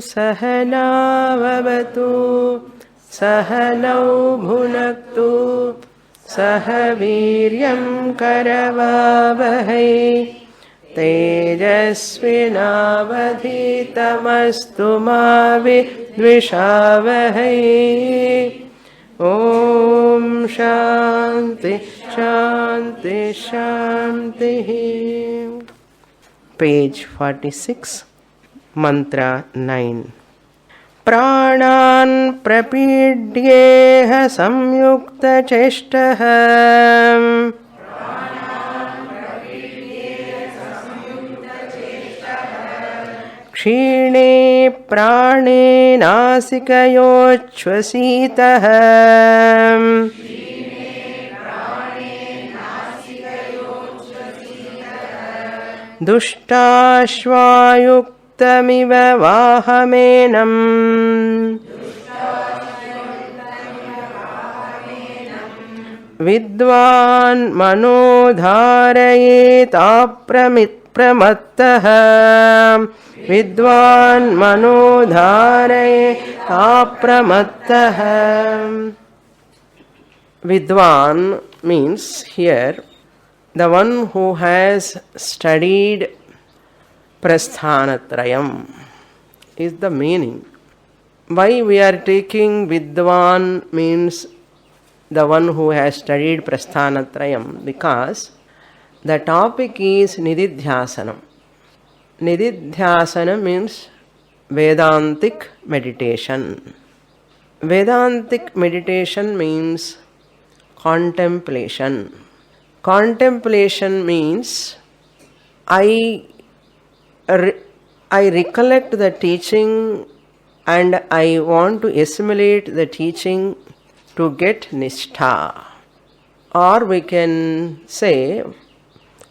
सहनाववतु सहनौ भुनक्तु सह वीर्यं करवावहै तेजस्विनावधीतमस्तु मा विद्विषावहै। ओम शांति शांति शांति। पेज 46 मंत्र 9। प्राणान् प्रपीड्येह संयुक्तचेष्टः क्षीणे प्राणे नासिकयोच्छ्वसितः दुष्टाश्वायुक्तमिव वाहमेनम् विद्वान् मनोधारयेताप्रमत्तः विद्वान् मनोधारयेताप्रमत्तः। Vidwan means here the one who has studied Prasthanatrayam is the meaning. Why we are taking Vidwan means the one who has studied Prasthanatrayam? Because the topic is Nididhyasanam. Nididhyasana means Vedantic meditation. Vedantic meditation means contemplation. Contemplation means I recollect the teaching and I want to assimilate the teaching to get nishtha. Or we can say,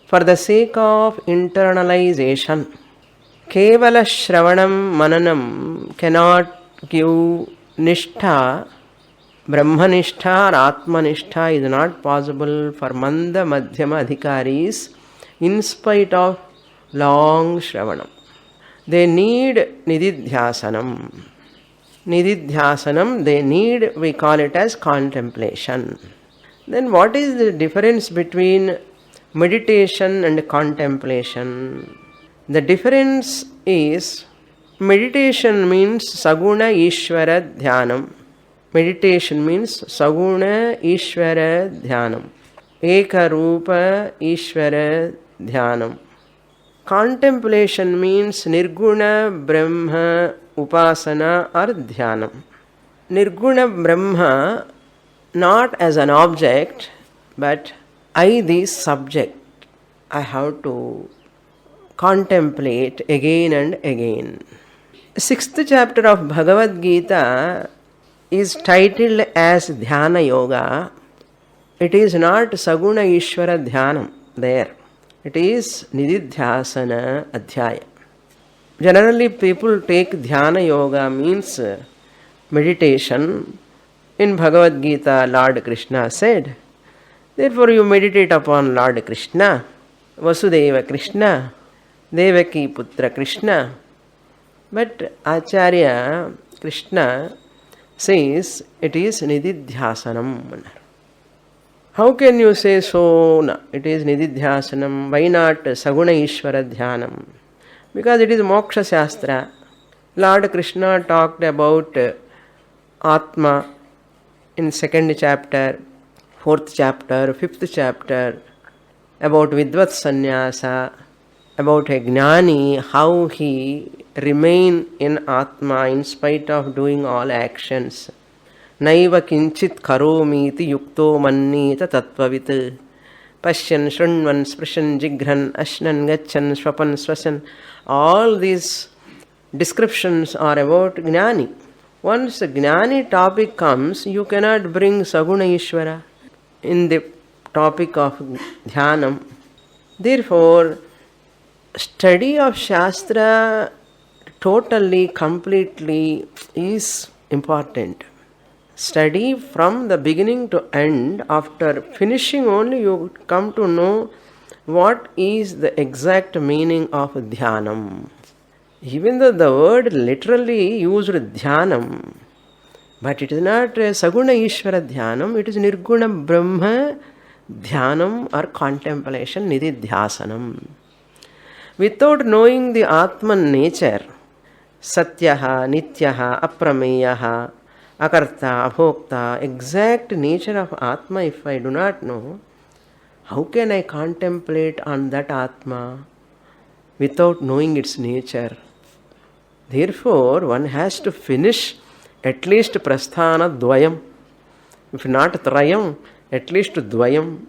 for the sake of internalization. Kevala Shravanam Mananam cannot give nishtha. Brahmanishtha or Atmanishtha is not possible for Manda Madhyama Adhikaris in spite of long Shravanam. They need Nididhyasanam. Nididhyasanam they need, we call it as contemplation. Then what is the difference between meditation and contemplation? The difference is meditation means Saguna Ishvara Dhyanam. Meditation means Saguna Ishvara Dhyanam. Eka Rupa Ishvara Dhyanam. Contemplation means Nirguna Brahma Upasana or Dhyanam. Nirguna Brahma not as an object, but I, the subject, I have to contemplate again and again. 6th chapter of Bhagavad Gita is titled as Dhyana Yoga. It is not Saguna Ishvara Dhyanam there. It is Nididhyasana Adhyaya. Generally people take Dhyana Yoga means meditation. In Bhagavad Gita, Lord Krishna said, therefore you meditate upon Lord Krishna, Vasudeva Krishna, Devaki Putra Krishna. But Acharya Krishna says it is Nididhyasanam. How can you say so? No, it is Nididhyasanam. Why not Saguna Ishvara Dhyanam? Because it is Moksha Shastra. Lord Krishna talked about Atma in 2nd chapter, 4th chapter, 5th chapter, about Vidvat Sannyasa, about a Gnani, how he remain in Atma in spite of doing all actions. Naiva kinchit karomiti yukto mannita tattvavit. Pashyan, Shrunvan, Sprishan, Jigran, Ashnan, Gachan, Swapan, Swasan. All these descriptions are about Gnani. Once the Gnani topic comes, you cannot bring Saguna Ishvara in the topic of Dhyanam. Therefore, study of Shastra totally, completely is important. Study from the beginning to end. After finishing only you come to know what is the exact meaning of Dhyanam. Even though the word literally used dhyanam, but it is not Saguna Ishvara Dhyanam, it is Nirguna Brahma Dhyanam or contemplation, Nididhyasanam. Without knowing the Atman nature, Satyaha, Nityaha, Aprameyaha, Akarta, Abhokta, exact nature of Atma, if I do not know, how can I contemplate on that Atma without knowing its nature? Therefore, one has to finish at least Prasthana Dvayam. If not Trayam, at least Dvayam.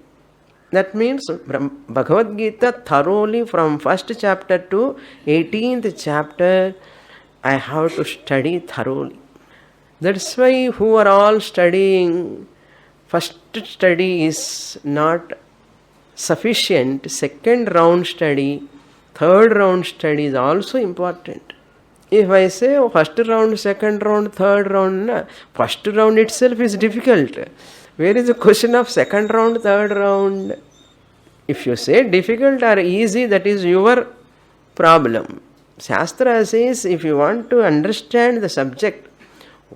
That means Bhagavad Gita thoroughly from first chapter to 18th chapter, I have to study thoroughly. That's why who are all studying, first study is not sufficient, second round study, third round study is also important. If I say first round, second round, third round, first round itself is difficult. Where is the question of second round, third round? If you say difficult or easy, that is your problem. Shastra says if you want to understand the subject,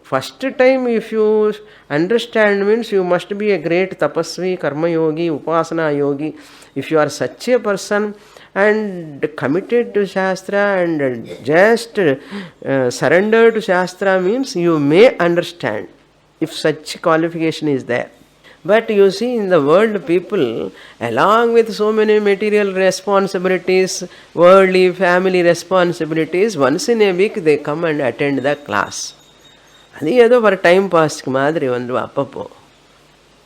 first time if you understand means you must be a great tapasvi, karma yogi, upasana yogi. If you are such a person and committed to Shastra and just surrender to Shastra means you may understand if such qualification is there. But you see in the world people, along with so many material responsibilities, worldly family responsibilities, once in a week they come and attend the class. Adi edo for time pass madri ondu appapo.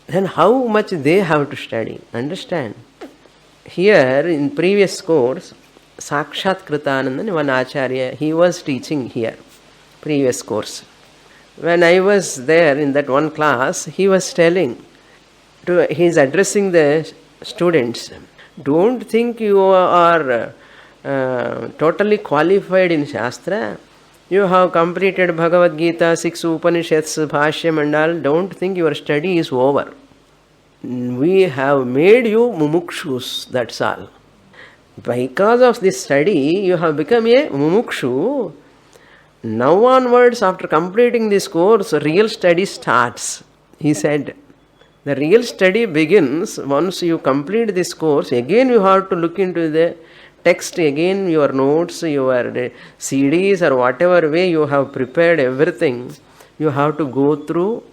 Then how much they have to study? Understand? Here in previous course, Sakshat Kritanandan, one Acharya, he was teaching here, previous course. When I was there in that one class, he was telling, he is addressing the students, don't think you are totally qualified in Shastra. You have completed Bhagavad Gita, 6 Upanishads, Bhashyam and all. Don't think your study is over. We have made you mumukshus, that's all. Because of this study, you have become a mumukshu. Now onwards, after completing this course, real study starts. He said, the real study begins once you complete this course. Again you have to look into the text, again your notes, your CDs or whatever way you have prepared everything. You have to go through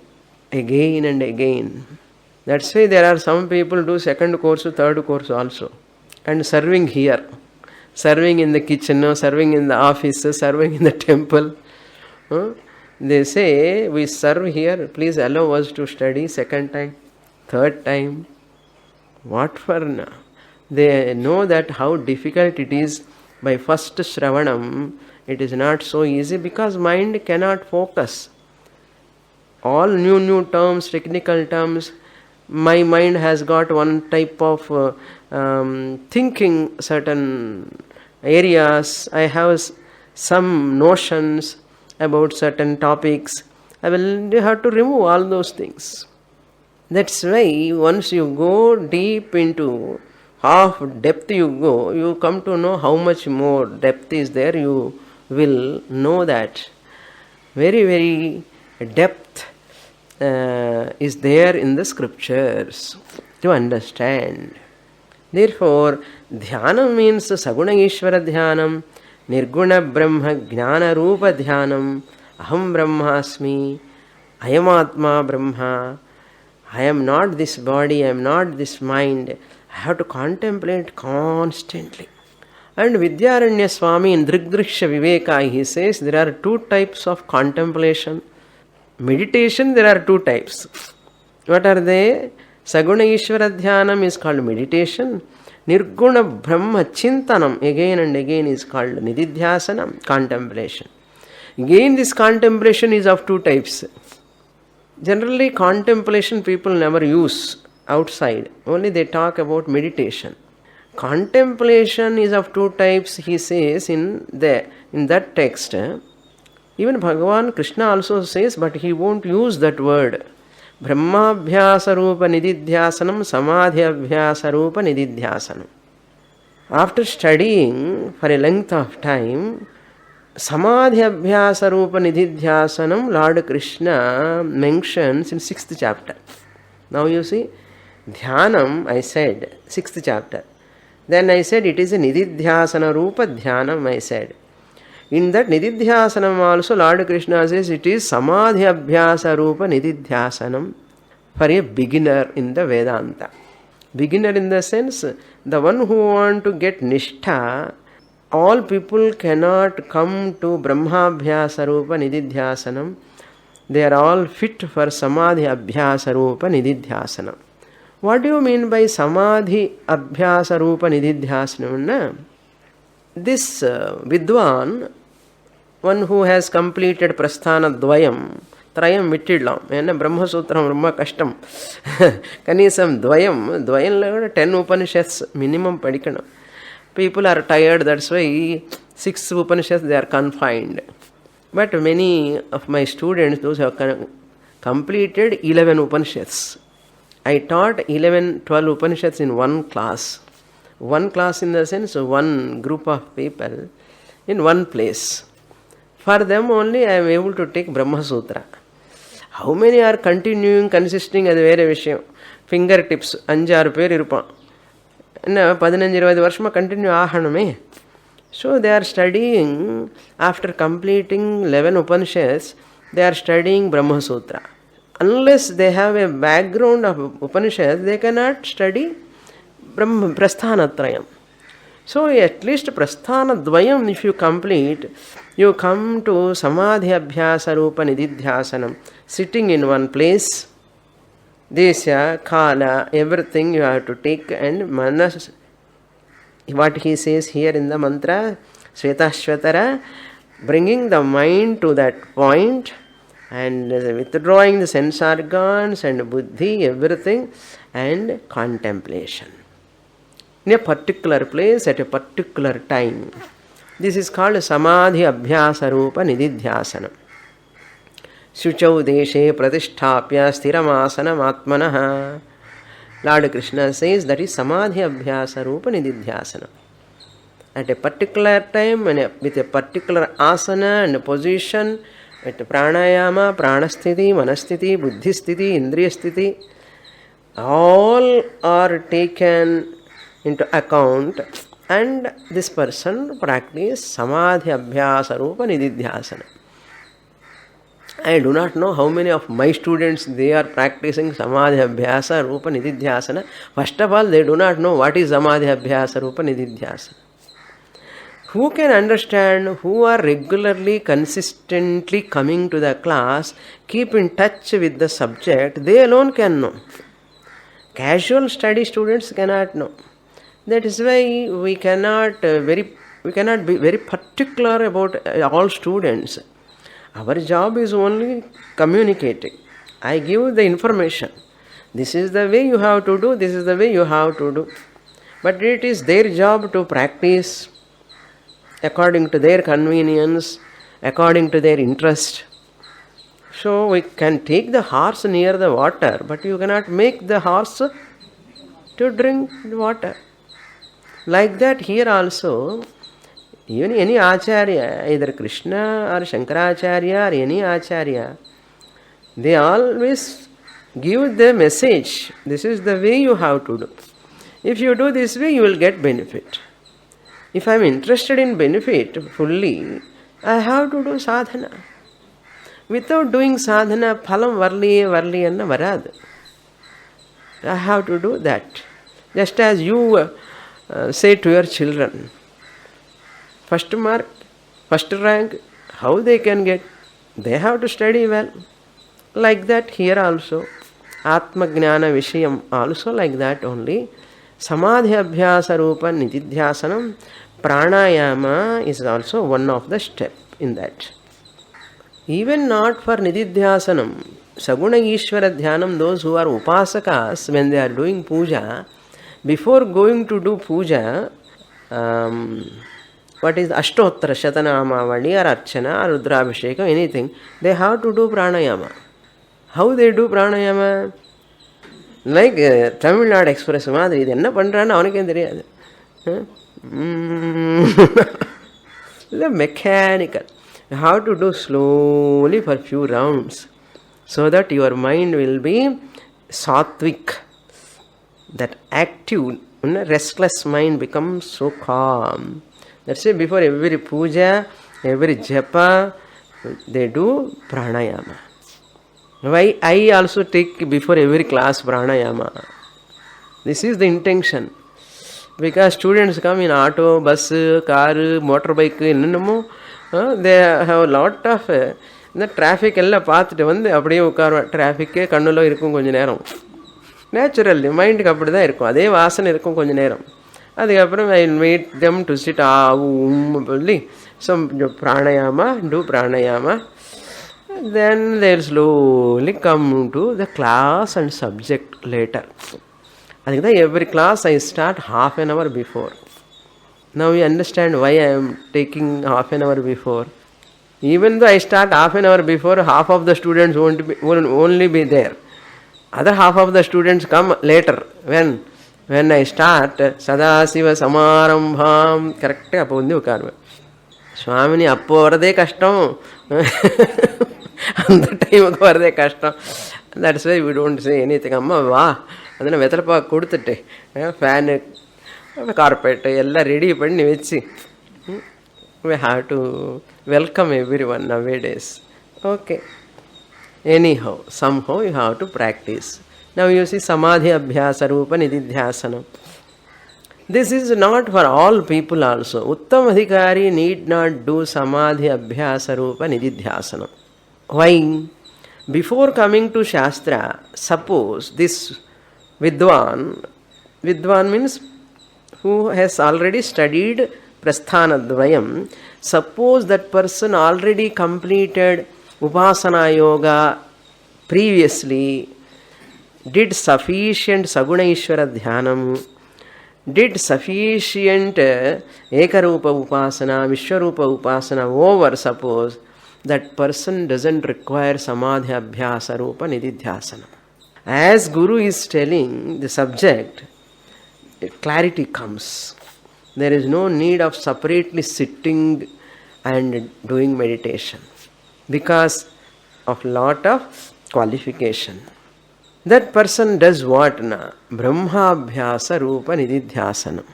again and again. That's why there are some people do second course, third course also. And serving here. Serving in the kitchen, serving in the office, serving in the temple. They say, we serve here, please allow us to study second time, third time. What for? They know that how difficult it is by first Shravanam. It is not so easy because mind cannot focus. All new terms, technical terms, my mind has got one type of thinking certain areas. I have some notions about certain topics. I will have to remove all those things. That's why once you go deep into half depth you go, you come to know how much more depth is there. You will know that very, very depth is there in the scriptures to understand. Therefore, dhyana means Saguna Ishvara Dhyanam, Nirguna Brahma Jnana Rupa Dhyanam, Aham Brahmasmi, I am Atma Brahma, I am not this body, I am not this mind. I have to contemplate constantly. And Vidyaranya Swami in Drigdriksha Viveka, he says there are two types of contemplation. Meditation, there are two types. What are they? Saguna Ishvara Dhyanam is called meditation. Nirguna Brahma Chintanam again and again is called Nididhyasanam, contemplation. Again this contemplation is of two types. Generally contemplation people never use outside. Only they talk about meditation. Contemplation is of two types, he says in that text. Even Bhagavan Krishna also says, but he won't use that word. Brahmabhyasa rupa nididhyasanam, samadhyabhyasa rupa nididhyasanam. After studying for a length of time, Samadhi Abhyasa Rupa Nididhyasanam, Lord Krishna mentions in 6th chapter. Now you see, Dhyanam, I said, 6th chapter. Then I said it is a Nididhyasana Rupa Dhyanam, I said. In that Nididhyasanam also, Lord Krishna says it is Samadhi Abhyasa Rupa Nididhyasanam for a beginner in the Vedanta. Beginner in the sense, the one who want to get Nishtha, all people cannot come to Brahmabhyasa Rupa Nididhyasanam. They are all fit for Samadhi Abhyasa Rupa Nididhyasanam. What do you mean by Samadhi Abhyasa Rupa Nididhyasanam? This Vidwan, one who has completed Prasthana Dvayam, Trayam Vittidlam, and Brahma Sutram Brahma Kashtam, Kanisam Dvayam, 10 Upanishads minimum padikana. People are tired, that's why 6 Upanishads they are confined. But many of my students, those who have completed 11 Upanishads. I taught 12 Upanishads in one class. One class in the sense of one group of people in one place. For them only I am able to take Brahma Sutra. How many are continuing, consisting as a very fingertips, 5-6 பேர் இருப்பான். என்ன 15-20 வருஷமா continue ஆகணுமே. So they are studying, after completing 11 Upanishads, they are studying Brahma Sutra. Unless they have a background of Upanishads, they cannot study Prasthana Trayam. So at least Prasthana Dvayam if you complete, you come to Samadhi Abhyasa Rupa Nididhyasanam, sitting in one place. Desya, Kala, everything you have to take, and Manas, what he says here in the mantra, Svetasvatara, bringing the mind to that point and withdrawing the sense organs and buddhi, everything, and contemplation. In a particular place, at a particular time. This is called Samadhi Abhyasa Rupa Nididhyasanam. Shuchau deshe pratisthapya sthiramasana atmanaha. Lord Krishna says that is Samadhi Abhyasa Rupa Nididhyasanam. At a particular time and with a particular asana and position, at pranayama, pranasthiti, manasthiti, buddhisthiti, indriyasthiti, all are taken into account, and this person practice Samadhi Abhyasa Rupa Nididhyasana. I do not know how many of my students they are practicing Samadhi Abhyasa Rupa Nididhyasana. First of all, they do not know what is Samadhi Abhyasa Rupa Nididhyasana. Who can understand, who are regularly, consistently coming to the class, keep in touch with the subject, they alone can know. Casual study students cannot know. That is why we cannot be very particular about all students. Our job is only communicating. I give the information. This is the way you have to do, this is the way you have to do. But it is their job to practice according to their convenience, according to their interest. So we can take the horse near the water, but you cannot make the horse to drink the water. Like that here also, even any Acharya, either Krishna or Shankaracharya or any Acharya, they always give the message. This is the way you have to do. If you do this way, you will get benefit. If I am interested in benefit fully, I have to do sadhana. Without doing sadhana, phalam varli anna varadu. I have to do that. Just as you say to your children, first mark, first rank, how they can get? They have to study well. Like that here also. Atma Jnana Vishayam also like that only. Samadhi Abhyasa Rupa Nididhyasanam, Pranayama is also one of the step in that. Even not for Nididhyasanam, Saguna Ishvara Dhyanam, those who are Upasakas, when they are doing puja, before going to do puja, what is Ashtottara Shatanamavali or Archana or Rudrabhisheka, anything, they have to do pranayama. How they do pranayama? Like Tamil Nadu Express மாதிரி இது என்ன பண்றான்னு அவனுக்கே தெரியாது. The mechanical. You have to do slowly for few rounds so that your mind will be sattvic. That active, restless mind becomes so calm. That's why before every puja, every japa, they do pranayama. Why I also take before every class pranayama? This is the intention. Because students come in auto, bus, car, motorbike, they have a lot of the traffic எல்லாம் பார்த்துட்டு வந்து அப்படியே உட்காருவேன். டிராஃபிக்கே கண்ணுல இருக்கும் கொஞ்ச நேரம். Naturally மைண்டுக்கு அப்படி தான் இருக்கும். அதே வாசனை இருக்கும் கொஞ்ச நேரம். அதுக்கப்புறம் I meet them to sit சொல்லி some pranayama, do pranayama. Then they'll slowly come to the class and subject later. அதுக்கு தான் every class I start half an hour before. Now you understand why I am taking half an hour before. Even though I start half an hour before, half of the students will only be there. Other half of the students come later. When I start Sadasiva Samarambham, correct அப்போ வந்து உட்காருவேன். சுவாமினி அப்போ வரதே கஷ்டம், அந்த டைமுக்கு வரதே கஷ்டம். That's why we don't say anything. அம்மா வா, அதனால் வெத்தலைப்பா கொடுத்துட்டு ஃபேனு கார்பெட்டு எல்லாம் ரெடி பண்ணி வச்சு we have to welcome everyone nowadays. Okay. Anyhow, somehow you have to practice. Now you see Samadhi Abhyasa Rupa Nididhyasanam. This is not for all people also. Uttam Adhikari need not do Samadhi Abhyasa Rupa Nididhyasanam. Why? Before coming to Shastra, suppose this Vidwan means who has already studied Prasthanadvayam, suppose that person already completed Upasana Yoga previously, did sufficient Saguna Ishvara Dhyanam, did sufficient Ekarupa Upasana, Vishwarupa Upasana over, suppose, that person doesn't require Samadhi Abhyasa Rupa Nididhyasana. As Guru is telling the subject, clarity comes. There is no need of separately sitting and doing meditation because of lot of qualification. That person does what na? Brahmabhyasa Rupa Nididhyasanam.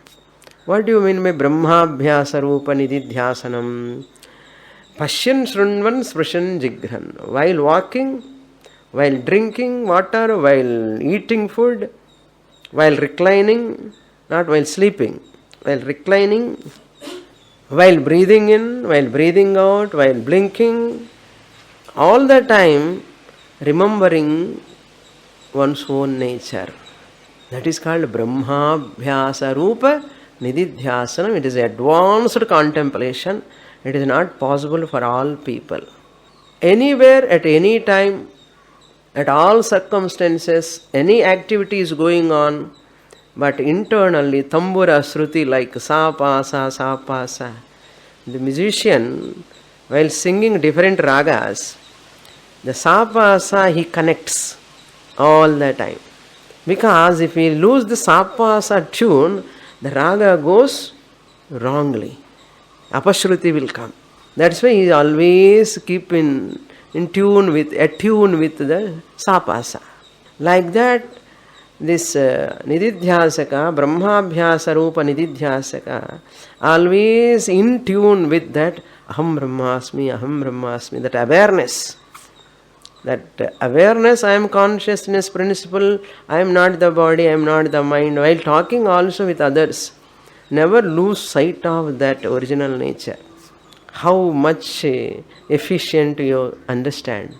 What do you mean by Brahmabhyasa Rupa Nididhyasanam? Pashyan Shrunvan Sprashan Jigran. While walking, while drinking water, while eating food, while reclining, not while sleeping, while reclining, while breathing in, while breathing out, while blinking, all the time remembering one's own nature. That is called Brahmabhyasa Rupa Nididhyasanam. It is advanced contemplation. It is not possible for all people. Anywhere, at any time, at all circumstances, any activity is going on, but internally, tambura shruti like sa pa sa. The musician, while singing different ragas, the sa pa sa he connects all the time. Because if we lose the sa pa sa tune, the raga goes wrongly. Apashruti will come. That's why he always keep attune with the sapasa. Like that, this Nididhyasaka, Brahmabhyasa Rupa Nididhyasaka, always in tune with that Aham Brahmasmi, that awareness. That awareness, I am consciousness principle, I am not the body, I am not the mind. While talking also with others, never lose sight of that original nature. How much efficient you understand.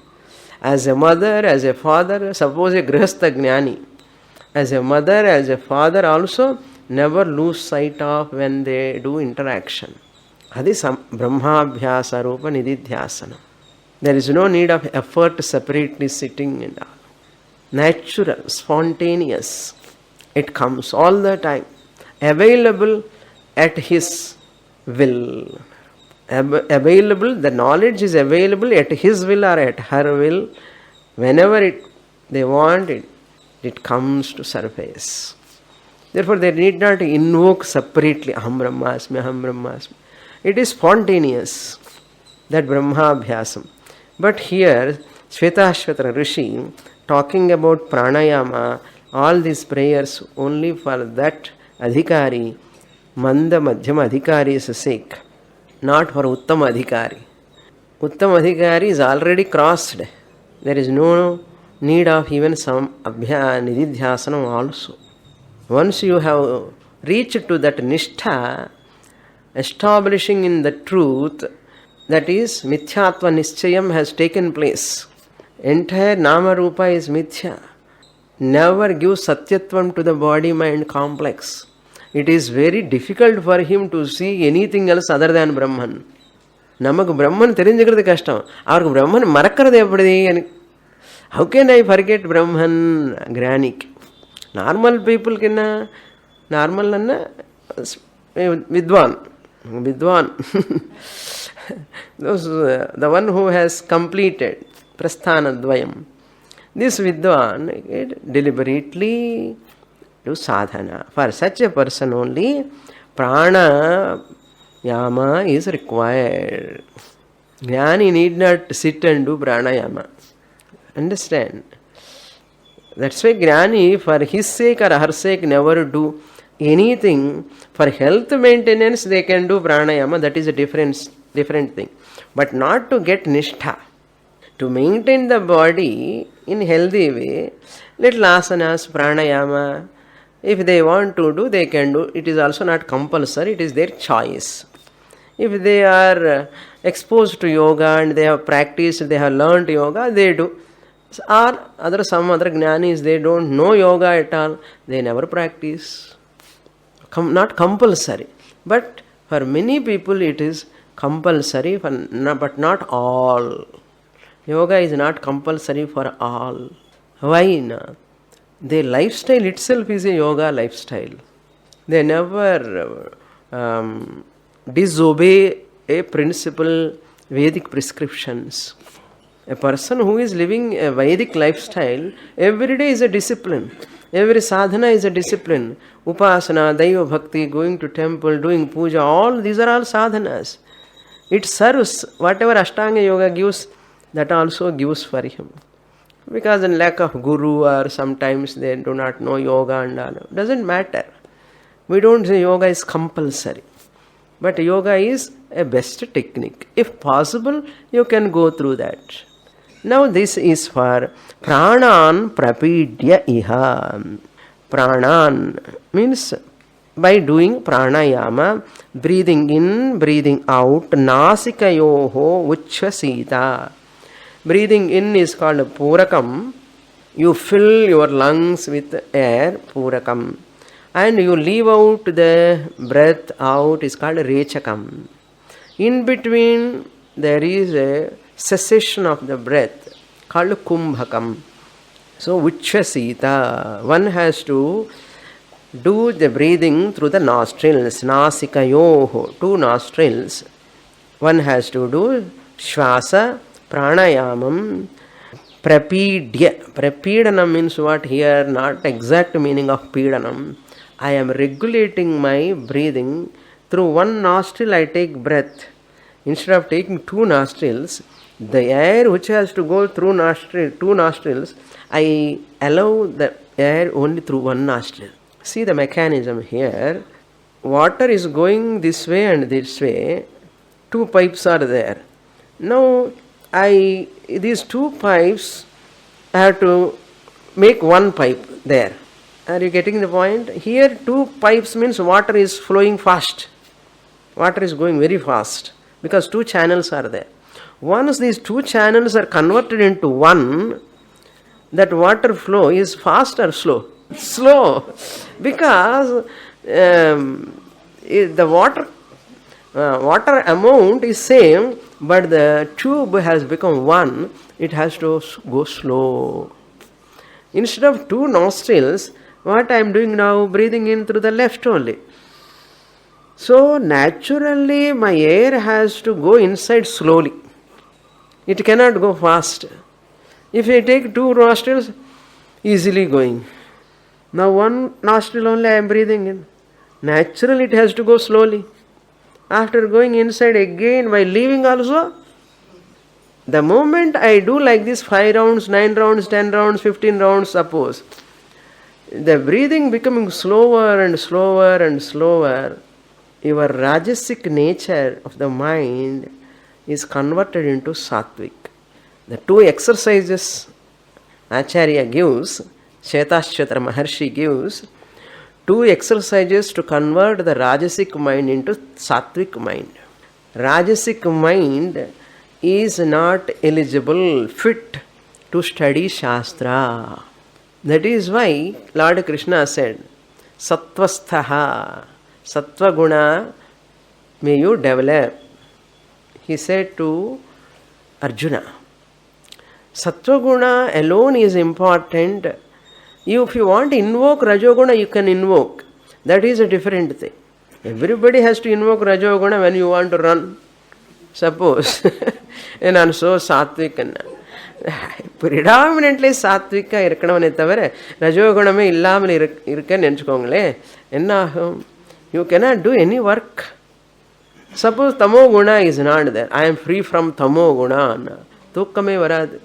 As a mother, as a father, suppose a Grihastha Jnani, as a mother, as a father also, never lose sight of when they do interaction. That is Brahmabhyasa Rupa Nididhyasana. There is no need of effort separately sitting and all. Natural, spontaneous. It comes all the time. Available at his will. Available, the knowledge is available at his will or at her will. Whenever they want it comes to surface. Therefore, they need not invoke separately Aham Brahmasmi. It is spontaneous, that Brahmabhyasam. But here, Svetasvatara Rishi talking about pranayama, all these prayers only for that adhikari, Manda Madhyama adhikari's sake, not for Uttama adhikari. Uttama adhikari is already crossed. There is no need of even some nididhyasanam also. Once you have reached to that nishtha, establishing in the truth, that is mithyatva nischayam has taken place. Entire nama rupa is mithya. Never give satyatvam to the body mind complex. It is very difficult for him to see anything else other than Brahman. நமக்கு பிரம்மன் தெரிஞ்சுக்கிறது கஷ்டம். அவருக்கு பிரம்மன் மறக்கிறது எப்படி? How can I forget Brahman? Granik. Normal people can normal vidwan. Those the one who has completed prasthana dvayam. This vidwan deliberately do sadhana. For such a person only prana yama is required. Jnani need not sit and do pranayama. Understand? That's why Jnani, for his sake or her sake, never do anything. For health maintenance, they can do pranayama. That is a different thing. But not to get nishtha. To maintain the body in healthy way, little asanas, pranayama. If they want to do, they can do. It is also not compulsory. It is their choice. If they are exposed to yoga and they have practiced, they have learned yoga, they do. Or some other jnanis, they don't know yoga at all, they never practice. Not compulsory. But for many people it is compulsory, but not all. Yoga is not compulsory for all. Why? Their lifestyle itself is a yoga lifestyle. They never disobey a principle, Vedic prescriptions. A person who is living a Vedic lifestyle, every day is a discipline. Every sadhana is a discipline. Upasana, Daiva Bhakti, going to temple, doing puja, all these are all sadhanas. It serves whatever Ashtanga Yoga gives, that also gives for him. Because in lack of guru or sometimes they do not know yoga and all, doesn't matter. We don't say yoga is compulsory. But yoga is a best technique. If possible, you can go through that. Now this is for pranan prapidya iha. Pranan means by doing pranayama, breathing in, breathing out, nasikayoho uchvasita. Breathing in is called purakam. You fill your lungs with air, purakam. And you leave out the breath out is called rechakam. In between there is a cessation of the breath called kumbhakam. So uchvasita, one has to do the breathing through the nostrils, nasikayoho, two nostrils. One has to do shvasa, pranayamam, prapidya. Prapidanam means what here? Not exact meaning of pidanam. I am regulating my breathing. Through one nostril I take breath. Instead of taking two nostrils, the air which has to go through two nostrils, I allow the air only through one nostril. See the mechanism here. Water is going this way and this way. Two pipes are there. Now, these two pipes, I have to make one pipe there. Are you getting the point? Here two pipes means water is flowing fast. Water is going very fast because two channels are there. Once these two channels are converted into one, that water flow is fast or slow? Slow. Because the water amount is same, but the tube has become one, it has to go slow. Instead of two nostrils, what I am doing now, breathing in through the left only. So naturally my air has to go inside slowly. It cannot go fast. If I take two nostrils, easily going. Now one nostril only I am breathing in. Naturally it has to go slowly. After going inside again, while leaving also, the moment I do like this 5 rounds, 9 rounds, 10 rounds, 15 rounds, suppose, the breathing becoming slower and slower and slower, your rajasic nature of the mind is converted into sattvic. The 2 exercises Acharya gives, Svetasvatara Maharshi gives, 2 exercises to convert the rajasic mind into sattvic mind. Rajasic mind is not eligible, fit to study Shastra. That is why Lord Krishna said, Sattvasthaha, Sattva guna may you develop. He said to Arjuna, Sattva guna alone is important. If you want to invoke Rajoguna, you can invoke. That is a different thing. Everybody has to invoke Rajoguna when you want to run. Suppose. And also Sattvic. Predominantly Sattvic இருக்கணும்னே தவிர ரஜோகுணமே இல்லாமல் இருக்கன்னு நினச்சிக்கோங்களே, என்ன ஆகும்? You cannot do any work. Suppose Tamo Guna is not there. I am free from Tamo Guna. தூக்கமே வராது.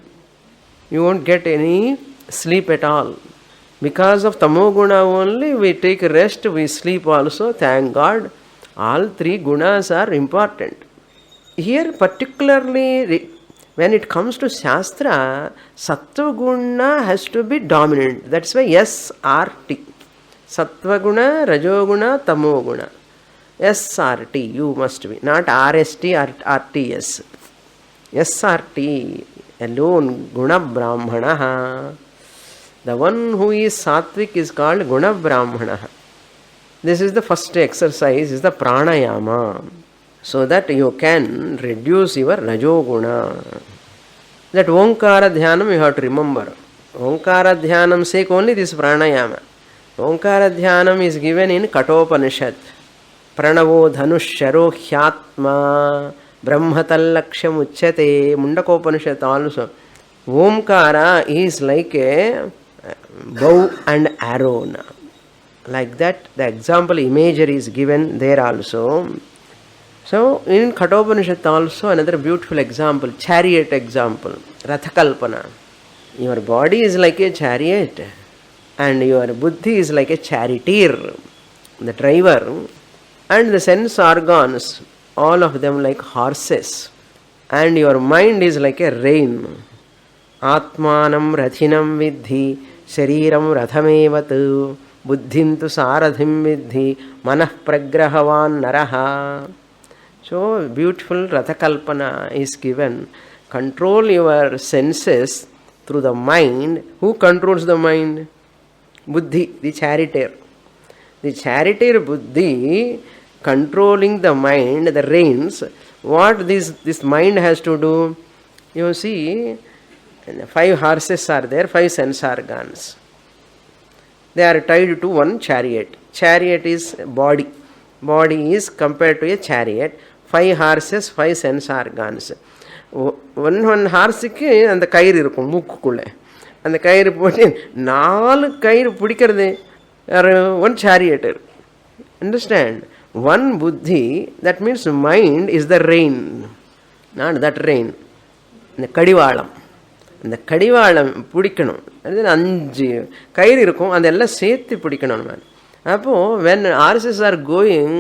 You won't get any sleep at all. Because of Tamo Guna only, we take rest, we sleep also. Thank God. All 3 gunas are important. Here particularly, when it comes to Shastra, Sattva Guna has to be dominant. That's why SRT. Sattva Guna, Rajoguna, Tamo Guna. SRT, you must be. Not RST or RTS. SRT, alone, Guna Brahmanaha. The one who is Sattvic is called Guna Brahmanaha. This is the first exercise, is the Pranayama. So that you can reduce your Rajoguna. That Omkara Dhyanam you have to remember. Omkara Dhyanam sake only this Pranayama. Omkara Dhyanam is given in Katopanishad. Pranavo dhanusharo hyatma brahmatallaksham uchyate. Mundakopanishad also. Omkara is like a bow and arrow. Like that, the example imagery is given there also. So, in Kathopanishad also another beautiful example, chariot example, Rathakalpana. Your body is like a chariot and your buddhi is like a charioteer, the driver, and the sense organs, all of them like horses, and your mind is like a rein. Atmanam rathinam vidhi, shariram rathamevatu, buddhim tu saradhim vidhi, manah pragrahavan naraha. So, beautiful Rathakalpana is given. Control your senses through the mind. Who controls the mind? Buddhi, the charioteer. The charioteer Buddhi controlling the mind, the reins. What this mind has to do? You see, 5 horses are there, 5 sense organs. They are tied to one chariot. Chariot is body. Body is compared to a chariot. 5 horses, 5 sense organs. One ஹார்ஸுக்கு அந்த கயிறு இருக்கும் மூக்குக்குள்ளே. அந்த கயிறு போட்டு 4 கயிறு பிடிக்கிறது one charioteer. Understand? One buddhi, that means mind is the rein. Not that rein. இந்த கடிவாளம். அந்த கடிவாளம் பிடிக்கணும். அது 5 கயிறு இருக்கும், அதெல்லாம் சேர்த்து பிடிக்கணும். அப்போது when horses are going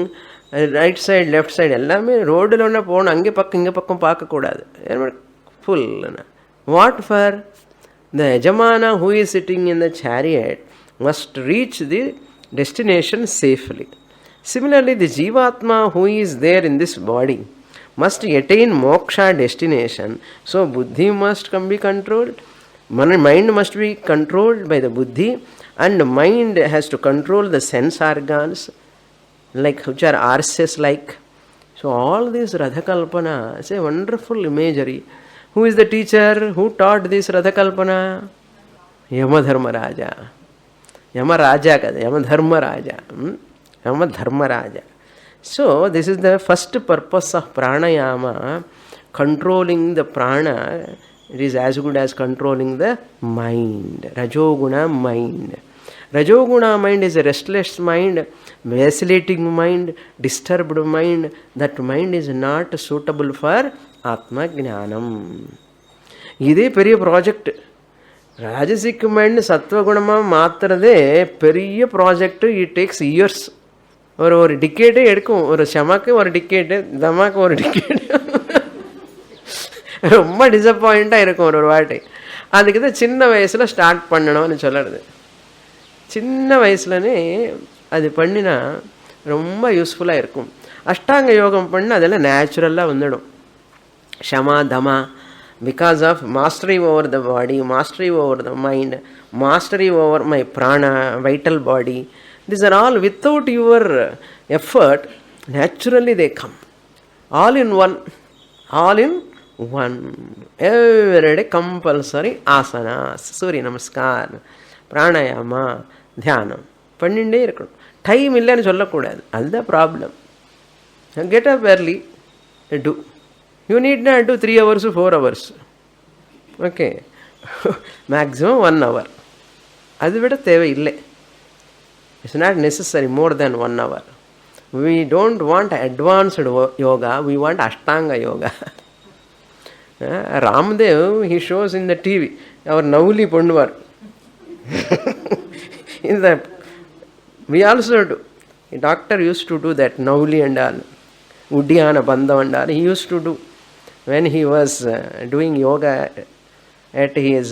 right side left side எல்லாமே ரோடில் ஒன்றா போகணும், அங்கே பக்கம் இங்கே பக்கம் பார்க்கக்கூடாது. ஃபுல் வாட் ஃபார் த எஜமானா who is sitting in the chariot must reach the destination safely. Similarly, the Jivatma who is there in this body must attain moksha destination. So, buddhi must be controlled, mind must be controlled by the buddhi, and mind has to control the sense organs, like which are arses like. So all this Radhakalpana is a wonderful imagery. Who is the teacher? Who taught this Radhakalpana? Yamadharmaraja. Yamaraja kada, Yamadharmaraja. Yamadharmaraja. So this is the first purpose of pranayama, controlling the prana. It is as good as controlling the mind, Rajoguna mind. Rajoguna mind is a restless mind, vacillating mind, disturbed mind. That mind is not suitable for Atma Jnanam. This is a project. Rajasic mind, Sattva Gunama Matrade, Periya project, it takes years. Or decade, or Shamaka or decade, Damaka or decade. ரொம்ப டிசப்பாயிண்ட்டாக இருக்கும் ஒரு வாட்டி. அதுக்கு தான் சின்ன வயசில் start பண்ணணும்னு சொல்லுறது. சின்ன வயசுலனே அது பண்ணினா ரொம்ப யூஸ்ஃபுல்லாக இருக்கும். அஷ்டாங்க யோகம் பண்ண அதெல்லாம் நேச்சுரலாக வந்துடும். ஷமா தமா, because of mastery over the body, mastery over the mind, mastery over my prana, vital body. These are all without your effort, naturally they come. All in one. All in one. Every day compulsory asanas, Surya Namaskar, Pranayama, Dhyanam. பண்ணிண்டே இருக்கணும். Time இல்லைன்னு சொல்லக்கூடாது. அதுதான் problem. Get up early, do. You need not do 3 hours, 4 hours. Okay. Maximum 1 hour. அது விட தேவை இல்லை. It's not necessary more than 1 hour. We don't want advanced yoga, we want Ashtanga yoga. Ramdev, he shows in the TV, our Nauli Punduvar. We also do. A doctor used to do that, Nauli and all, Uddiyana Bandha and all, he used to do. When he was doing yoga at his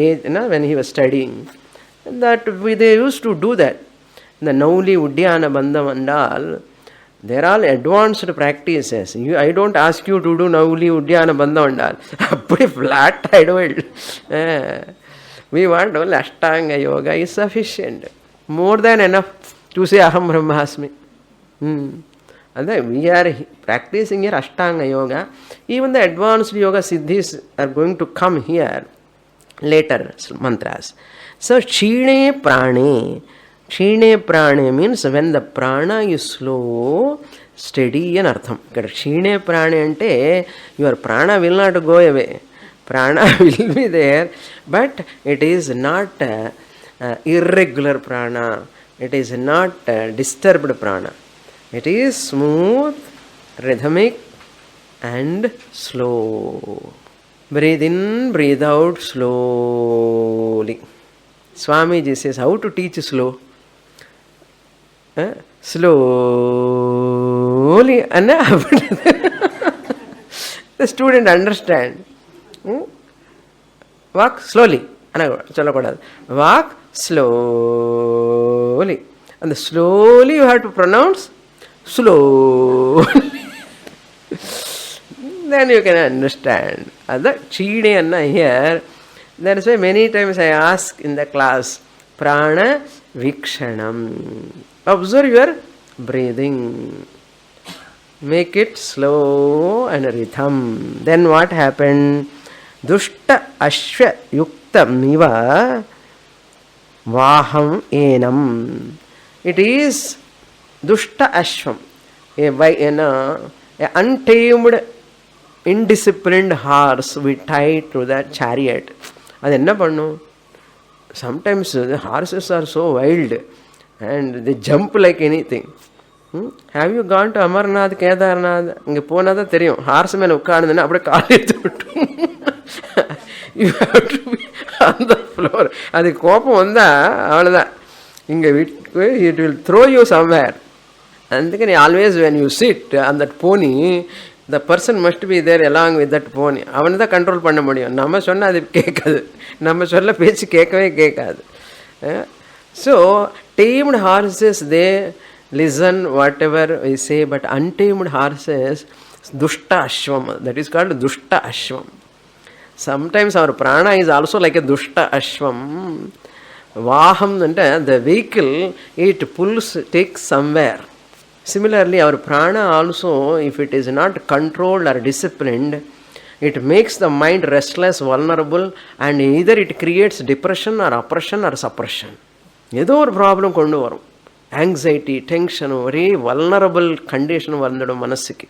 age, when he was studying, they used to do that. The Nauli, Uddiyana, Bandham and all, they are all advanced practices. I don't ask you to do Nauli, Uddiyana, Bandham and all. Pretty flat, I do it. We want only Ashtanga yoga is sufficient. More than enough to say Aham Brahmasmi. And then we are practicing here Ashtanga yoga. Even the advanced yoga siddhis are going to come here later, mantras. So, Chine Prane. Shine prane means when the prana is slow, steady and artham. Shine prane ante your prana will not go away. Prana will be there, but it is not irregular prana. It is not disturbed prana. It is smooth, rhythmic and slow. Breathe in, breathe out slowly. Swamiji says how to teach slow. Slowly, and the student understand. Walk slowly. Walk slowly. And the slowly you have to pronounce slowly. Then you can understand. That Chide Anna here. That is why many times I ask in the class, Prana Vikshanam. Observe your breathing. Make it slow and rhythm. Then what happened? Dushta Ashwa Yukta Miva Vaham Enam. It is Dushta Ashwam. A untamed, indisciplined horse we tie to that chariot. Sometimes the horses are so wild and they jump like anything. Have you gone to Amarnath, Kedarnath? Horseman you have to be on the floor. It will throw you somewhere. And always when you sit on that pony, the person must be there along with that pony. Avanada control panna mudiyum. Nama sonna adu kekadu. Nama solla pechu kekave kekadu. So tamed horses, they listen whatever we say, but untamed horses, dushta ashvam. That is called dushta ashvam. Sometimes our prana is also like a dushta ashvam. Vaham, the vehicle, it pulls, takes somewhere. Similarly, our prana also, if it is not controlled or disciplined, it makes the mind restless, vulnerable, and either it creates depression or oppression or suppression. Edo or problem kondu varum. Anxiety, tension, very vulnerable condition varnadu manasiki.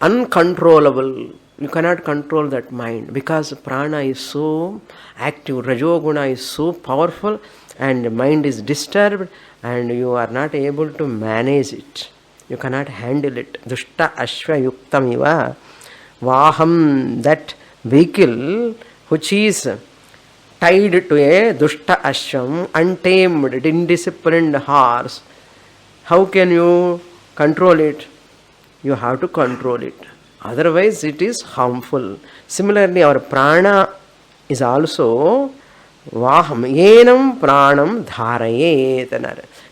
Uncontrollable. You cannot control that mind because prana is so active, rajoguna is so powerful and mind is disturbed and you are not able to manage it. You cannot handle it. Dushta ashva yuktam iva vaham, that vehicle which is tied to a dushta ashvam, untamed, indisciplined horse. How can you control it? You have to control it. Otherwise it is harmful. Similarly, our prana is also vaham, enam pranam dharayet.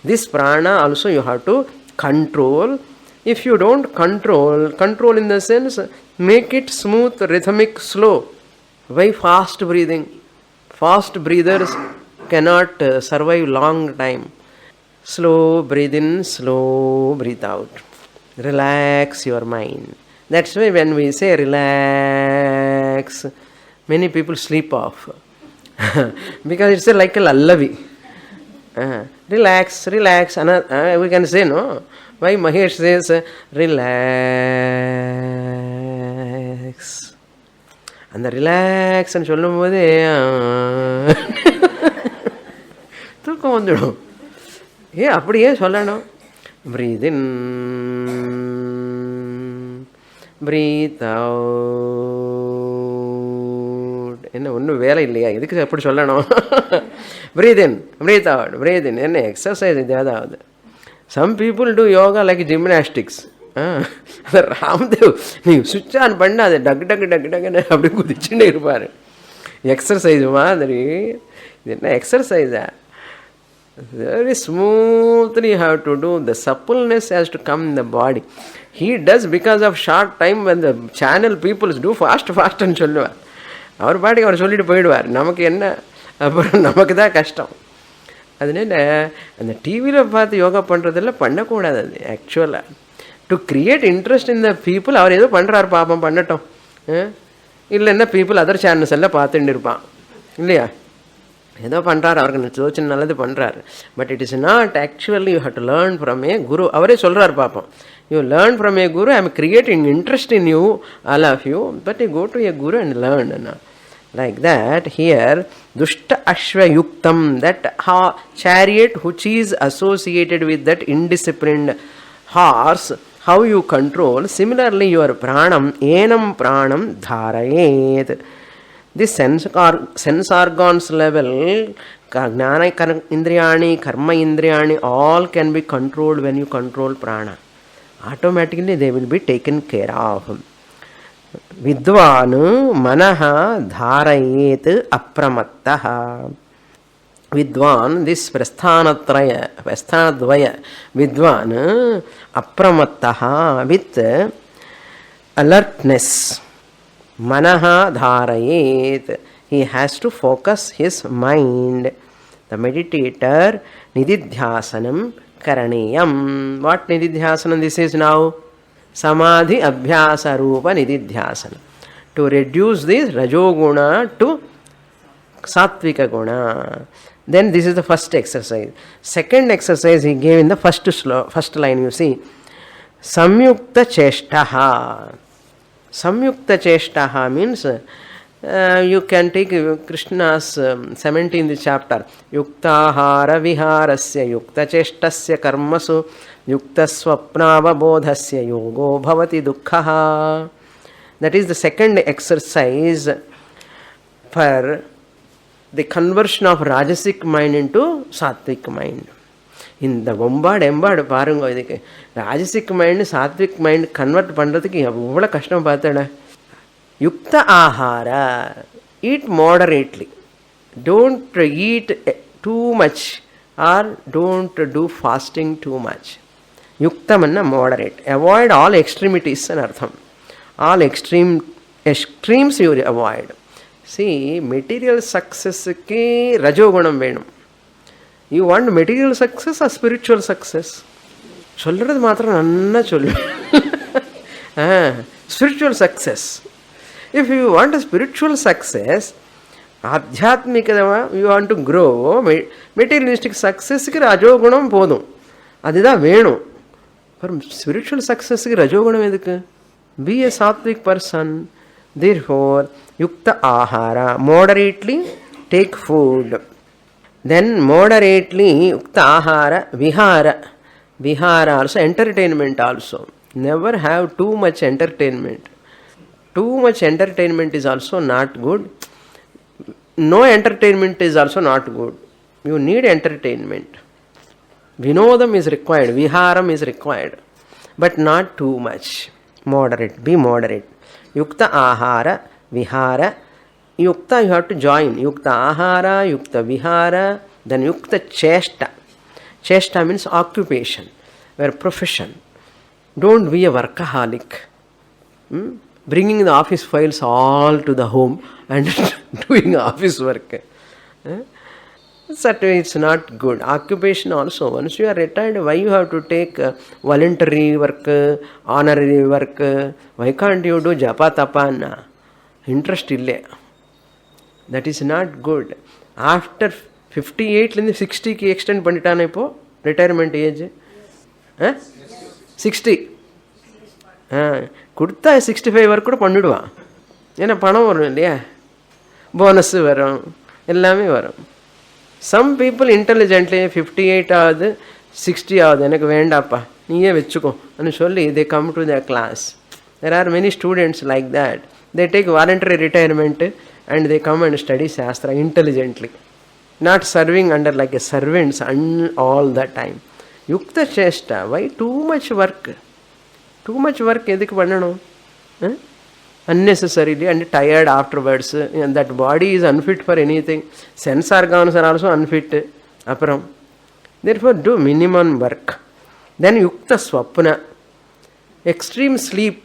This prana also you have to control. If you don't control in the sense, make it smooth, rhythmic, slow. Why fast breathing? Fast breathers cannot survive long time. Slow breathe in, slow breathe out. Relax your mind. That's why when we say relax, many people sleep off. Because it's like a lullaby. Relax, relax. We can say no. Why Mahesh says relax? And the relax and சொல்லும் போதே தூக்கம் வந்துடும். அப்படியே சொல்லணும். Breathe in, breathe out. என்ன ஒன்றும் வேலை இல்லையா? இதுக்கு அப்படி சொல்லணும். Breathe in, breathe out, breathe in. என்ன எக்ஸசைஸ் இது ஏதாவது? Some people do yoga like gymnastics. Ramdev நீ சுவிட்ச் ஆன் பண்ண அதை டக்கு டக்கு டக்கு டக்குன்னு அப்படி குதிச்சுட்டே இருப்பார். எக்ஸசைஸ் மாதிரி. இது என்ன எக்ஸசைஸா? Very smoothly you have to do. The suppleness has to come in the body. He does because of short time when the channel people do fast ன்னு சொல்லுவார். அவர் பாட்டுக்கு அவர் சொல்லிட்டு போயிடுவார். நமக்கு என்ன, அப்புறம் நமக்கு தான் கஷ்டம். அதனால அந்த டிவியில் பார்த்து யோகா பண்ணுறதெல்லாம் பண்ணக்கூடாது. அது ஆக்சுவலாக to create interest in the people. அவர் ஏதோ பண்ணுறாரு, பாப்பம் பண்ணட்டும். இல்லைன்னா பீப்புள் அதர் சேனல்ஸ் எல்லாம் பார்த்துட்டு இருப்பான் இல்லையா? ஏதோ பண்ணுறாரு, அவருக்கு யோசனை நல்லது பண்ணுறாரு. But it is not actually you have to learn from a guru. அவரே சொல்கிறார் பார்ப்போம், you learn from a guru. I am creating interest in you, all of you, but you go to a guru and learn. Like that, here, dushta ashva yuktam, that chariot which is associated with that indisciplined horse, how you control. Similarly, your pranam, enam pranam dharayet. This sense organs level, jnana indriyani, karma indriyani, all can be controlled when you control prana. Automatically, they will be taken care of. Vidvan manaha dharayet apramattaha. Vidvan, this prasthanadvaya, Vidvan apramattaha, with alertness. Manaha dharayet, he has to focus his mind. The meditator, nididhyasanam karaniyam. What nididhyasanam this is now? Samadhi abhyasa rupa nididhyasana. To reduce this rajoguna to sattvika guna. Then this is the first exercise. Second exercise he gave in the first line, you see. Samyukta cheshtaha. Samyukta cheshtaha means you can take Krishna's 17th chapter. Yuktahara viharasya yukta cheshtasya karmasu yukta swapnavabodhasya yogo bhavati dukkhaha. That is the second exercise for the conversion of rajasic mind into sattvic mind. இந்த எம்பாடு பாருங்க, இதுக்கு rajasic mind Satwik mind convert பண்ணுறதுக்கு எவ்வளோ கஷ்டம் பார்த்தேட. யுக்த ஆஹார, eat moderately. Don't eat too much or don't do fasting too much. Yuktam anna moderate. Avoid all extremities and artham. All extremes you avoid. See, material success ke rajogunam venum. You want material success or spiritual success? சொல்றது மாத்திரம் நன்னா சொல்லு. Spiritual success. If you want a spiritual success, ஆத்தியாத்மிகமா you want to grow, materialistic successக்கு ரஜோகுணம் போதும், அதுதான் வேணும். For spiritual successக்கு ரஜோகுணம் எதுக்கு? Be a sattvic person. Therefore, yukta ahara, moderately take food. Then moderately yukta ahara, vihara. Vihara also, entertainment also. Never have too much entertainment. Too much entertainment is also not good. No entertainment is also not good. You need entertainment. Vinodam is required, viharam is required, but not too much. Moderate, be moderate. Yukta ahara, vihara. Yukta you have to join. Yukta ahara, yukta vihara, then yukta chesta. Chesta means occupation, or profession. Don't be a workaholic. Bringing the office files all to the home and doing office work. It's not good. Occupation also. Once you are retired, why you have to take voluntary work, honorary work? Why can't you do japa tapana? Interest ille. That is not good. After 58 lindi 60 ki extend pannitana ipo retirement age. 60. கொடுத்தா 65 வரைக்கும் கூட பண்ணிவிடுவான். ஏன்னா பணம் வரும் இல்லையா, bonus வரும், எல்லாமே வரும். சம் பீப்புள் இன்டெலிஜென்ட்லி 58 ஆகுது 60 ஆகுது, எனக்கு வேண்டாப்பா நீயே வச்சுக்கோ அப்படின்னு சொல்லி they come to the class. There are many students like that. They take voluntary retirement and they come and study shastra intelligently, not serving under like a servants all the time. யுக்த சேஷ்டா. Why too much work? Too much work edhukku pannanum? Unnecessarily and tired afterwards, and that body is unfit for anything. Sense organs are also unfit. Apparam. Therefore do minimum work. Then yukta swapna. Extreme sleep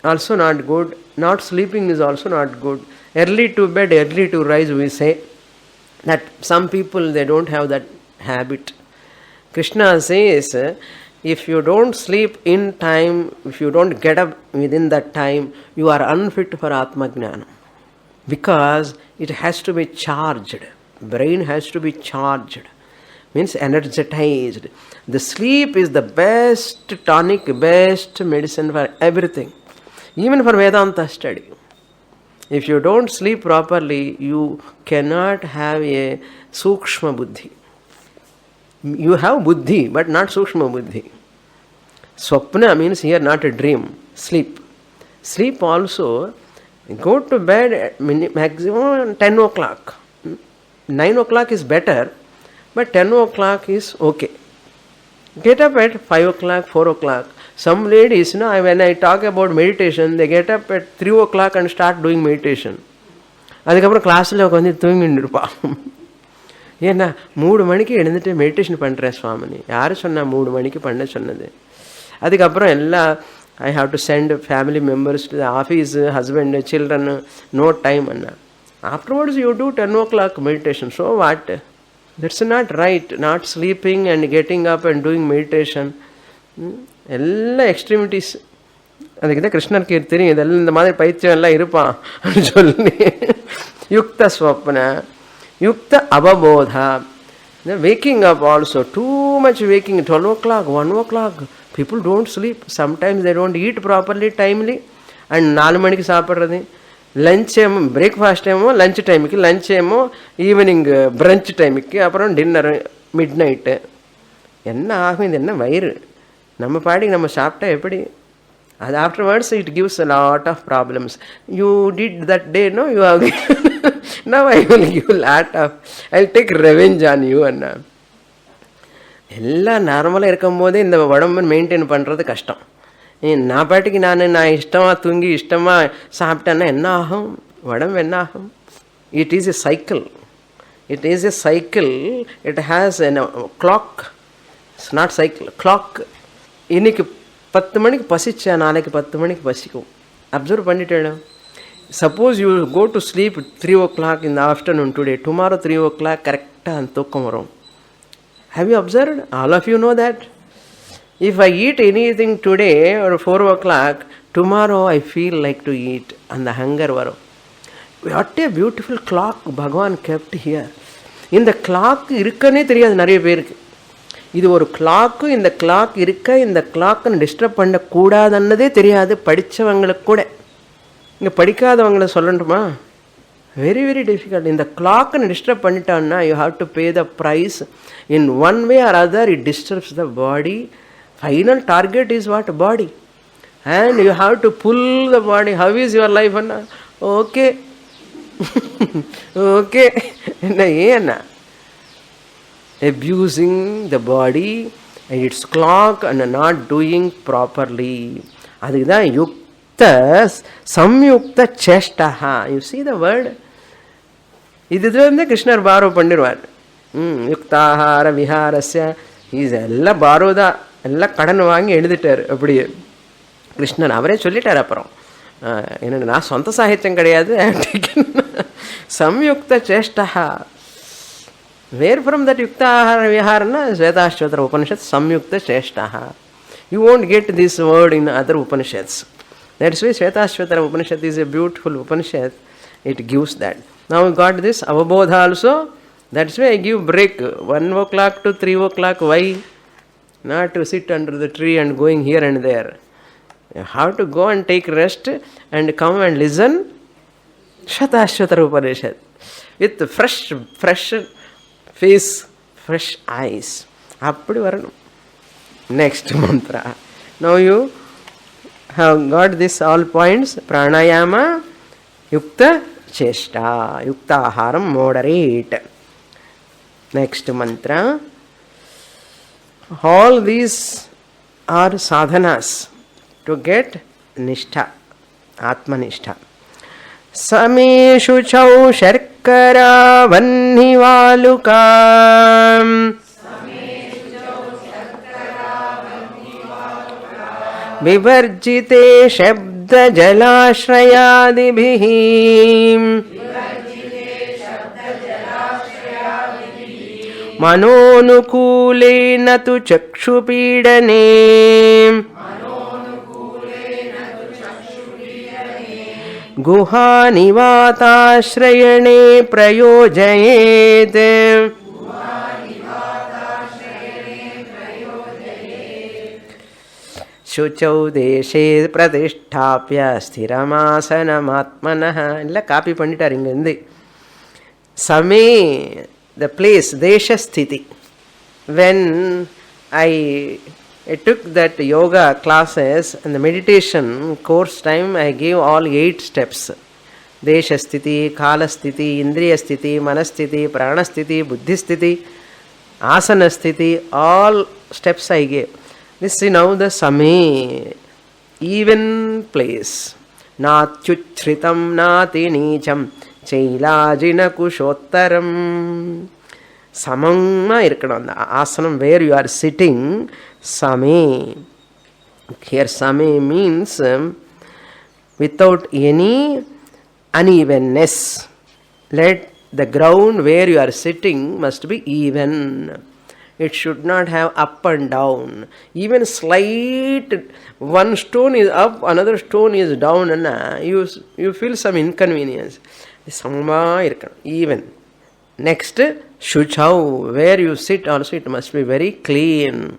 also not good. Not sleeping is also not good. Early to bed, early to rise, we say. That some people, they don't have that habit. Krishna says, if you don't sleep in time, if you don't get up within that time, you are unfit for Atma Jnana. Because it has to be charged. Brain has to be charged. Means energized. The sleep is the best tonic, best medicine for everything. Even for Vedanta study. If you don't sleep properly, you cannot have a sukshma buddhi. You have buddhi, but not sukshma buddhi. Swapna means here not a dream, sleep. Sleep also, go to bed at maximum 10 o'clock. 9 o'clock is better, but 10 o'clock is okay. Get up at 5 o'clock, 4 o'clock. Some ladies, when I talk about meditation, they get up at 3 o'clock and start doing meditation. அதுக்கப்புறம் கிளாஸில் உட்காந்து தூங்கிட்டு இருப்பான். ஏன்னா 3 மணிக்கு எழுந்துட்டு meditation பண்ணுறேன் சுவாமினி. யார் சொன்னா 3 மணிக்கு பண்ண சொன்னது? அதுக்கப்புறம் எல்லாம் I have to send family members to the office, husband, children, no time அண்ணா. Afterwards you do 10 o'clock meditation. So what? That's not right. Not sleeping and getting up and doing meditation எல்லா extremities. அதுக்கு தான் கிருஷ்ணருக்கு தெரியும் இதெல்லாம் இந்த மாதிரி பைத்தியம் எல்லாம் இருப்பான் அப்படின்னு சொல்லி. யுக்த Swapna, yukta avabodha. The waking up also, too much waking, 12 o'clock, 1 o'clock. People don't sleep. Sometimes they don't eat properly, timely. And 4 மணிக்கு சாப்பிட்றது. லஞ்ச் ஏமோ பிரேக்ஃபாஸ்ட் ஏமோ லஞ்ச் டைமுக்கு, லஞ்ச் ஏமோ ஈவினிங் பிரஞ்ச் டைமுக்கு, அப்புறம் டின்னர் மிட் நைட்டு. என்ன ஆகும்? இது என்ன வயிறு? நம்ம பாடிக்கு நம்ம சாப்பிட்டா எப்படி? அது afterwards it gives a lot of problems. You did that day, no? You have now I will give lot of, I'll take revenge on you. அண்ணா எல்லாம் நார்மலாக இருக்கும் போதே இந்த உடம்பு மெயின்டைன் பண்ணுறது கஷ்டம். நான் பாட்டுக்கு நான் இஷ்டமாக தூங்கி இஷ்டமாக சாப்பிட்டேன்னா என்ன ஆகும்? உடம்பு என்ன ஆகும்? It is a cycle. It is a cycle. It has a clock. It's not cycle, clock. இன்னைக்கு 10 மணிக்கு பசிச்சா நாளைக்கு 10 மணிக்கு பசிக்கும். அப்சர்வ் பண்ணிட்டேன். Suppose you go to sleep 3 o'clock in the afternoon today, tomorrow 3 o'clock கரெக்டாக அந்த தூக்கம் வரும். Have you observed? All of you know that. If I eat anything today or 4 o'clock, tomorrow I feel like to eat. அந்த hunger வரும். What a beautiful clock Bhagavan kept here. இந்த clock இருக்கன்னே தெரியாது நிறைய பேருக்கு. இது ஒரு கிளாக்கு, இந்த clock இருக்க, இந்த கிளாக்குன்னு டிஸ்டர்ப் பண்ணக்கூடாதுன்னதே தெரியாது படித்தவங்களுக்கு கூட. இங்கே படிக்காதவங்களை சொல்லணுமா? Very, very difficult. In the clock and disturb pannitana, you have to pay the price. In one way or other, it disturbs the body. Final target is what? Body. And you have to pull the body. How is your life, Anna? Okay. Okay. Anna. Abusing the body and its clock and not doing properly. Adhida yukta samyukta cheshtaha. You see the word? Ididrande Krishna baro pandirvar. Yuktahara viharasya. He's ella baroda. Ella kadan vaangi edutittar. Appadiye. Krishna avare sollittar appuram. Enna na sonta sahityam kediyadu. I have taken samyukta cheshtaha. Where from that yukta ahara viharana? Svetasvatara Upanishad samyukta cheshtaha. You won't get this word in other Upanishads. That's why Svetasvatara Upanishad is a beautiful Upanishad. It gives that. Now we got this avabodha also. That's why I give break 1 o'clock to 3 o'clock. Why? Not to sit under the tree and going here and there. You have to go and take rest and come and listen Svetasvatara Upanishad with fresh face, fresh eyes. Appadi varanam. Next mantra. Now you have got this all points. Pranayama, yukta cheshta, yukta aharam, moderate. Next mantra. All these are sadhanas to get nishtha, atma nishtha. Sameshu chau sharkara vannivalukam vivarjite shabda jalashrayadibhi manonukule tu chakshupidane guha nivatashrayane prayojayet. Shuchau deshe pratisthapya sthiramasanam illa copy pannitar ingindi. Same, the place, desha sthiti. When I took that yoga classes and the meditation course time, I gave all 8 steps. Desha sthiti, kala sthiti, indriya sthiti, manasthiti, prana sthiti, buddhi sthiti, asana sthiti, all steps I gave. This is now the same, even place. Natyuchritam nati nicham chailajina kushottaram. Samamma irukadam. The asanam where you are sitting, same. Here same means without any unevenness. Let the ground where you are sitting must be even. It should not have up and down. Even slight, one stone is up, another stone is down, and you feel some inconvenience. Even. Next, shuchau, where you sit also it must be very clean.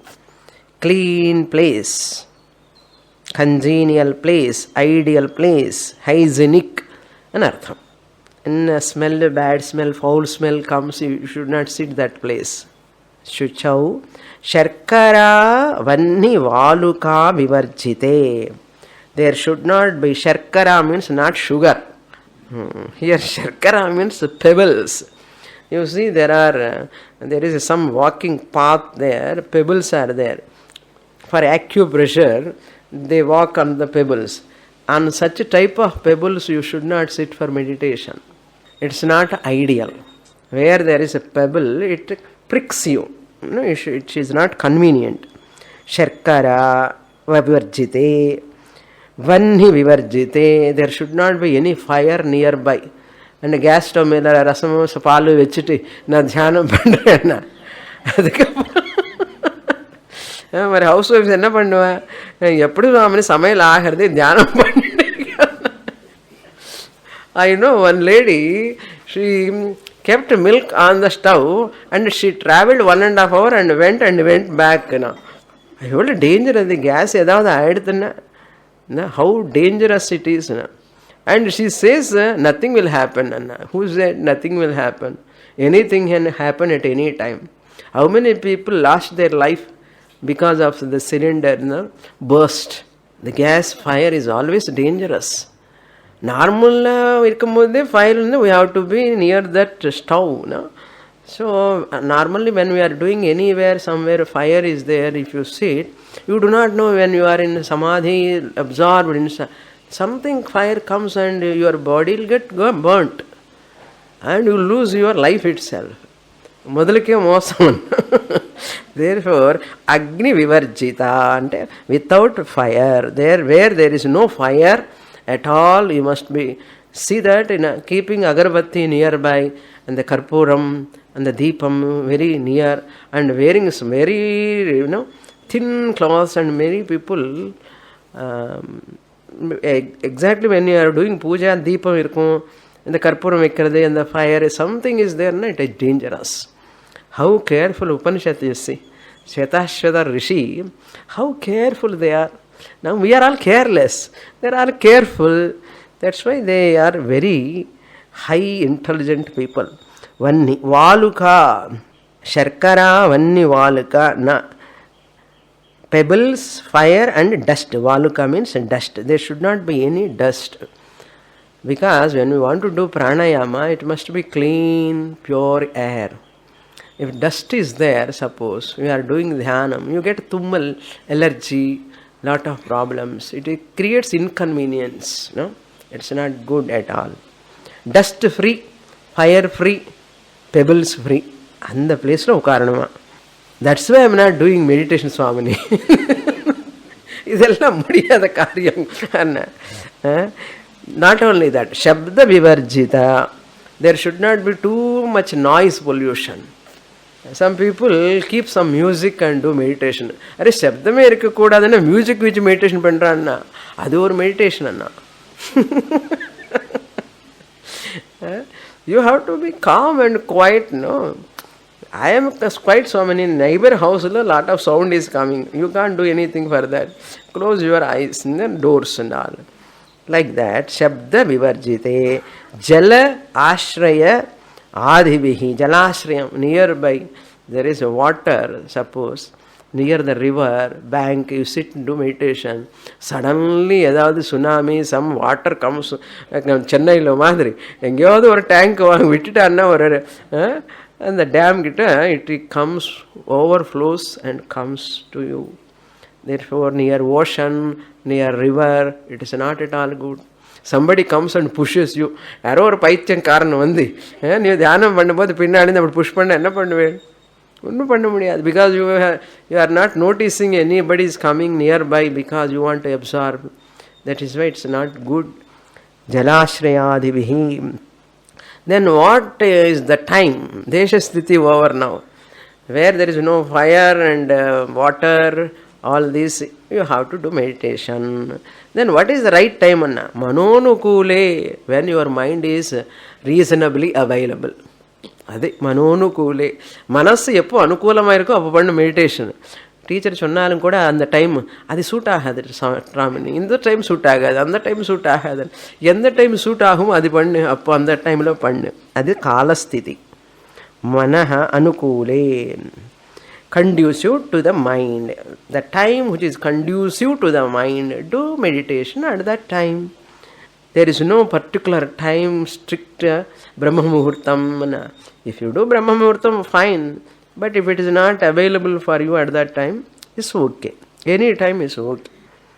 Clean place. Congenial place, ideal place, hygienic. Anartham. And a smell, bad smell, foul smell comes, you should not sit that place. Shuchau Sharkara Vanni Valuka Vivarjite. There should not be. Sharkara means not sugar. Here Sharkara means pebbles. You see there is some walking path there, pebbles are there. For acupressure, they walk on the pebbles. On such a type of pebbles you should not sit for meditation. It's not ideal. Where there is a pebble, it pricks you. No, it is not convenient. Sharkara vivarjite, vanni vivarjite. There should not be any fire nearby. And gas stove mela rasam palu vechiti na dhyanam pandrena. Mari housewives enna pannuva? Eppudu amane samayal agarde dhyanam panni. I know one lady, she kept milk on the stove and she travelled 1.5 hours and went back. I told danger of the gas. How dangerous it is. And she says nothing will happen. Anna. Who said nothing will happen? Anything can happen at any time. How many people lost their life because of the cylinder burst? The gas fire is always dangerous. Normal fire, we have to be near that stove. No? So normally when we are doing anywhere, somewhere fire is there, if you sit, you do not know when you are in samadhi, absorbed in something, fire comes and your body will get burnt. And you lose your life itself. Modalike mosam. Therefore, Agni Vivarjita, without fire, there where there is no fire at all, you must be see that in keeping agarbatti nearby and the karpuram and the deepam very near and wearing some very thin cloths, and many people exactly when you are doing puja, deepam irkum and the karpuram ekkarade and the fire, something is there, it is dangerous. How careful Upanishad you see. Svetasvatara Rishi, how careful they are. Now we are all careless. They are all careful. That's why they are very high intelligent people. Vanni Valuka, Sharkara, Vanni Valuka, na. Pebbles, fire and dust. Valuka means dust. There should not be any dust. Because when we want to do pranayama, it must be clean, pure air. If dust is there, suppose we are doing dhyanam, you get tummal, allergy, lot of problems. It creates inconvenience. No, it's not good at all. Dust free, fire free, pebbles free. And the place no karanama. That's why I am not doing meditation, Swamini. Idella mudiyada karyam. Not only that, Shabda Vivarjita, there should not be too much noise pollution. Some people keep some music and do meditation. Are shabdame irukka koodadana music which meditation pandranna. Adu or meditation anna. You have to be calm and quiet, no. I am quite so many neighbor house, a lot of sound is coming. You can't do anything for that. Close your eyes and then doors and all. Like that, Shabda Vivarjite, Jala Ashraya Adhivihi, Jalashrayam, nearby there is a water, suppose, near the river bank, you sit and do meditation. Suddenly, edavadu tsunami, some water comes, like Chennai lo madri, engeyavadu or tank vittitanna and the dam it comes, overflows and comes to you. Therefore, near ocean, near river, it is not at all good. Somebody comes and pushes you. Yaro or paithyam karanam vandi. You dhyanam பண்ணும்போது பின்னாடி நம்ம push பண்ண என்ன பண்ணுவேன்? ஒன்றும் பண்ண முடியாது. Because you are not noticing anybody is coming nearby because you want to absorb. That is why it's not good. Jalashrayadhivihi. Then what is the time? Desha sthiti over now. Where there is no fire and water, all this, you have to do meditation. Then what is the right time? Manonukule, when your mind is reasonably available. Adi manonukule. Manassu eppo anukulama irukko appo pannu meditation. Teacher சொன்னாலும் கூட அந்த time அது suit ஆகாது ராமினி, இந்த time suit ஆகாது, அந்த time suit ஆகாது, எந்த டைம் சூட் ஆகும் அது பண்ணு, அப்போ அந்த டைமில் பண்ணு. அது காலஸ்திதி. மனஹ அனுகூலே, conducive to the mind. The time which is conducive to the mind, do meditation at that time. There is no particular time, strict Brahma Muhurtam. If you do Brahma Muhurtam, fine. But if it is not available for you at that time, it's okay. Any time is okay.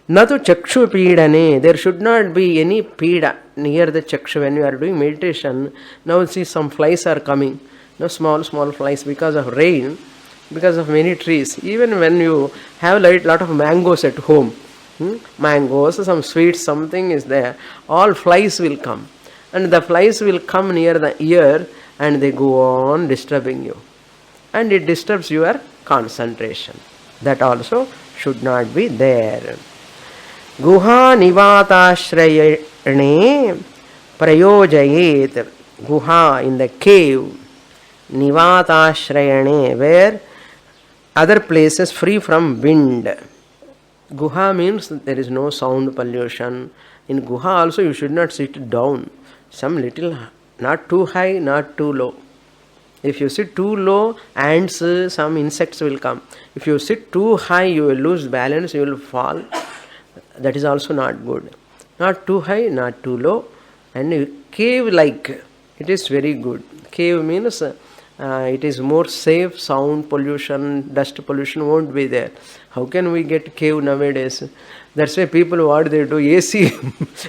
Natu chakshu pidane. There should not be any pida near the chakshu when you are doing meditation. Now see some flies are coming. Now small flies because of rain, because of many trees. Even when you have lot of mangoes at home, mangoes, some sweets, something is there, all flies will come. And the flies will come near the ear and they go on disturbing you. And it disturbs your concentration. That also should not be there. Guha nivatashrayane prayojayet. Guha, in the cave. Nivatashrayane, where other places free from wind. Guha means there is no sound pollution. In Guha also you should not sit down. Some little, not too high, not too low. If you sit too low, ants, some insects will come. If you sit too high, you will lose balance, you will fall. That is also not good. Not too high, not too low. And cave-like, it is very good. Cave means it is more safe, sound pollution, dust pollution won't be there. How can we get cave nowadays? That's why people, what they do, AC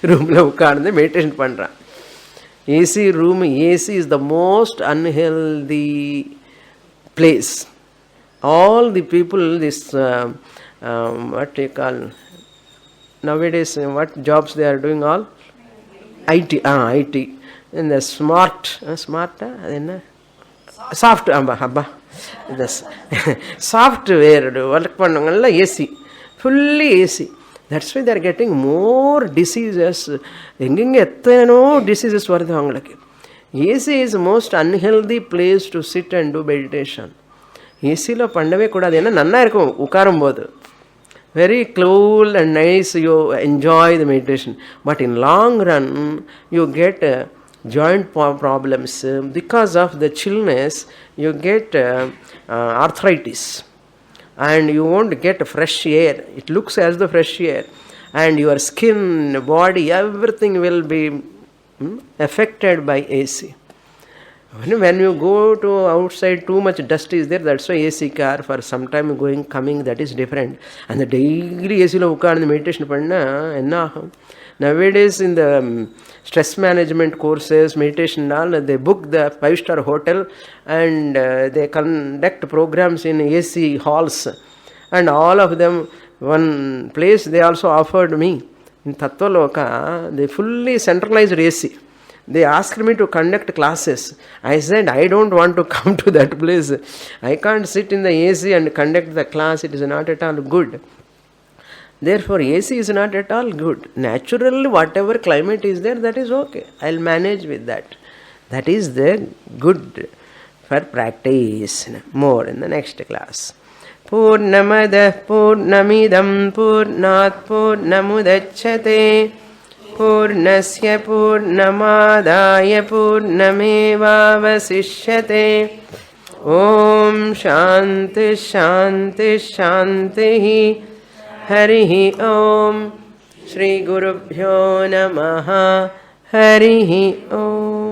room la ukarந்து meditation பண்றான். AC room, AC is the most unhealthy place. All the people, this, what you call, nowadays, what jobs they are doing all? IT, IT. And the smart, soft, software work பண்ணவங்கல்ல AC, fully AC. That's why they are getting more diseases. எங்கெங்க எத்தனோ diseases வருது அவங்களுக்கு. AC is most unhealthy place to sit and do meditation. ஏசியில் பண்ணவே கூடாது. ஏன்னா நன்னா இருக்கும் உட்காரும்போது. Very cool and nice, you enjoy the meditation. But in long run, you get joint problems. Because of the chillness, you get arthritis. And you won't get fresh air. It looks as the fresh air. And your skin, body, everything will be affected by AC. When you go to outside, too much dust is there. That's why AC car for some time going, coming, that is different. And the daily AC lo ukarந்து meditation panna enna agum. Nowadays in the stress management courses, meditation all, they book the 5-star hotel and they conduct programs in AC halls. And all of them, one place they also offered me. In Tattvaloka, they fully centralized AC. They asked me to conduct classes. I said, I don't want to come to that place. I can't sit in the AC and conduct the class. It is not at all good. Therefore, AC is not at all good. Naturally, whatever climate is there, that is okay. I'll manage with that. That is the good for practice. More in the next class. Purnamada Purnamidam Purnat Purnamudachyate Purnasya Purnamadaya Purnamevavasishyate. Om Shanti Shanti Shanti. Harihi Om. Shri Gurubhyo Namaha. Harihi Om.